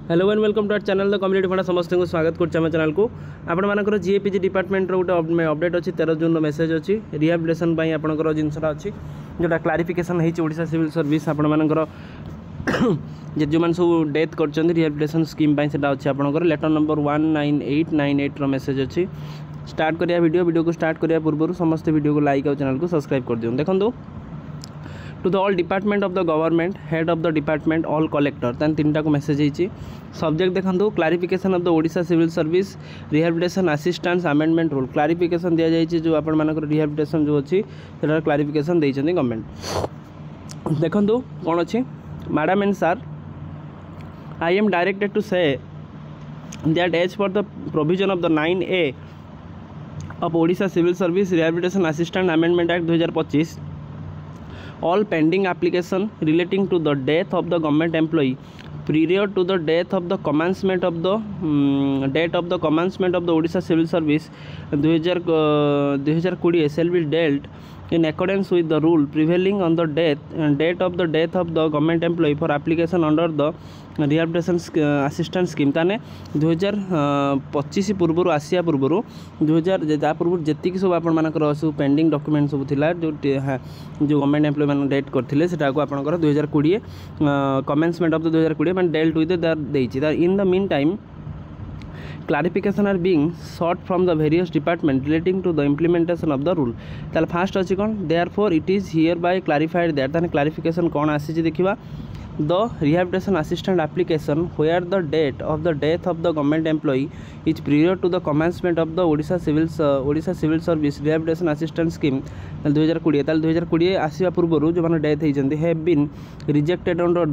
Hello and welcome to our channel the community fund समस्त को स्वागत कर चैनल को आपण मानकर जीएपीजी डिपार्टमेंट गोटे अपडेट अच्छी 13 जून मेसेज अच्छी रिहाबिलिटेशन आपंकर जिनसा अच्छी जोटा क्लारिफिकेशन होइसा सिविल सर्विस आपण मानकर जो मैंने सब डेथ कर रिहाबिलिटेशन स्कीम से अच्छी आपंकर लेटर नंबर 19898 मेसेज अच्छी स्टार्ट करिया वीडियो को स्टार्ट करिया पूर्व समस्त वीडियो को लाइक और चैनल को सब्सक्राइब कर दियो। देखो to the all department of the government head of the department all collector तान तीन को मेसेज होती सब्जेक्ट देखो clarification of the Odisha civil service rehabilitation assistance amendment rule clarification दिया जाइए जो आपण मानकर रिहाबिलिटेशन जो अच्छी से क्लारिफिकेशन देइछन्ती गवर्नमेंट। देखो कौन अच्छी madam and sir I am directed to say that as for the provision of the 9A of Odisha civil service rehabilitation assistant amendment act 2025 all pending application relating to the death of the government employee prior to the death of the commencement of the date of the commencement of the Odisha Civil Service 2020 shall be dealt in accordance with the rule prevailing on the date of the death of the government employee for application under the rehabilitation assistant scheme ताने 2025 पूर्व आसिया पूर्व 2000 पूर्व जी सब आपर सब pending document सब थिला जो government employ मैंने डेट करते से आपंकर 2020 कमेंसमेंट ऑफ द 2020 मैंने डेल्ट विथ देती in the mean time clarification are being sought from the various department relating to the implementation of the rule ताल फास्ट अच्छी कौन therefore it is hereby clarified that ताने clarification कौन आसी देखिबा the rehabilitation assistant application where the date of the death of the government employee is prior to the commencement of the Odisha Civil Service rehabilitation assistant scheme 2020 ताल 2020 आसीबा पूर्व जो माने death होइजंती have been rejected under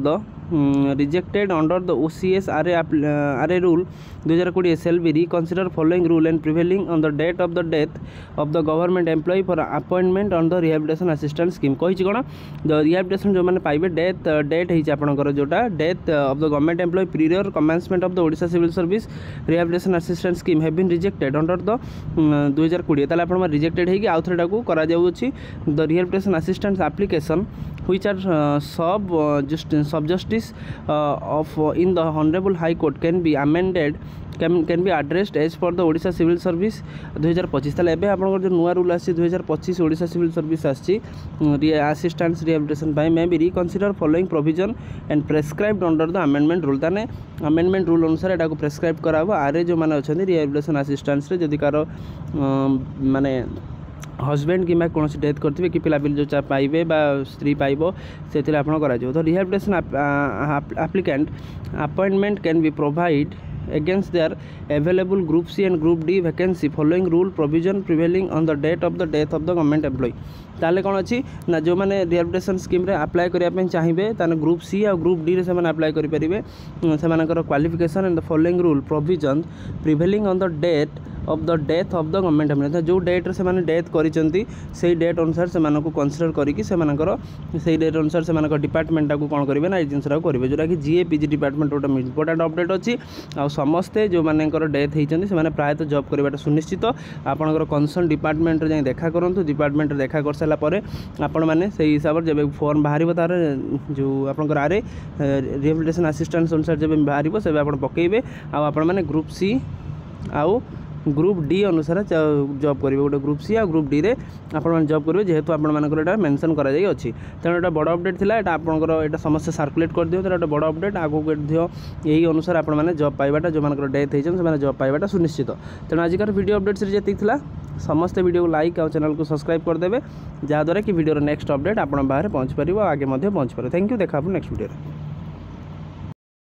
the OCS RA rule 2020 shall be reconsider following rule and prevailing on the date of the death of the government employee for appointment on the rehabilitation assistant scheme कही कौन the rehabilitation जो मैंने पाइबे date होती आपंकर जोटा death of the government employee prior commencement of the Odisha civil service rehabilitation assistant scheme have been rejected under the 2020 ताले आपण रिजेक्टेड होगी आउ थेटा को करा जाउछि the rehabilitation assistant application which are sub justice of in the honorable high court can be amended can be addressed as for the Odisha Civil Service 2025 ताले एबे आपन जो नुआ रूल आसी 2025 Odisha Civil Service आसी assistance rehabilitation by may be reconsider following provision and prescribed under the amendment rule ताने amendment rule अनुसार एटा को प्रेस्क्राइब कराबो आरे जो माने अछंती रिहाबिलिटेशन असिस्टेंस रे जदि कार माने हजबैंड कि कौन डेथ करते कि पिलापिली जो पाइबे स्त्री पाइब से तो rehabilitation applicant appointment can be provide against their available group C and group D vacancy following rule provision prevailing on the date of the death of the government employee ताले कौन अच्छी ना जो मैंने रिहाबिलिटेशन स्कीम रे apply करने चाहिए ताने ग्रुप सी और ग्रुप डी रे से अप्लाई करेंगे से qualification and the following rule provision prevailing on the date of the death of the government employ जो डेट रे से डेथ करिसेंती से डेट अनुसार से कनसीडर करिकि से डेट अनुसार से डिपार्टमेंट को कौन करेंगे ना ये जिनसा करेंगे जोटा कि जीएपीजी डिपार्टमेंट गोटे इंपोर्टेंट अपडेट अच्छी आ समस्ते जो मानकर डेथ होती से प्रायतः जॉब करवाटा सुनिश्चित आपंकर कंसर्न डिपार्टमेंट जाए देखा करूँ डिपार्टमेंट देखा कर सारा आपण मैंने से हिसाब से जब फॉर्म बाहर तार जो आपंकर आरे रिहाबिलिटेशन असिस्टेंट अनुसार जब बाहर से आप पकेबे आपण मैंने ग्रुप सी आउ ग्रुप डी अनुसार जॉब करेंगे गोटे ग्रुप सी आ ग्रुप डी रे आपण जॉब करेंगे जेहेतु आपंकर मेंशन कर तेणु एटा बड़ अपडेट था यहाँ आपंकर एटा समस्त सर्कुलेट कर दियो गोटे बड़ अपडेट आगू यही अनुसार आपण मैंने जॉब पाइबाटा जो मानकर डेथ होती जॉब पाइबाटा सुनिश्चित तेणु आजिकार वीडियो अपडेट से जी था समस्त वीडियो को लाइक और चैनल को सब्सक्राइब करदे जहाँद्वारा कि वीडियो नेक्स्ट अपडेट आप बाहर पहुँच पार आगे पहुँच पार। थैंक यू देखा नेक्स्ट वीडियो।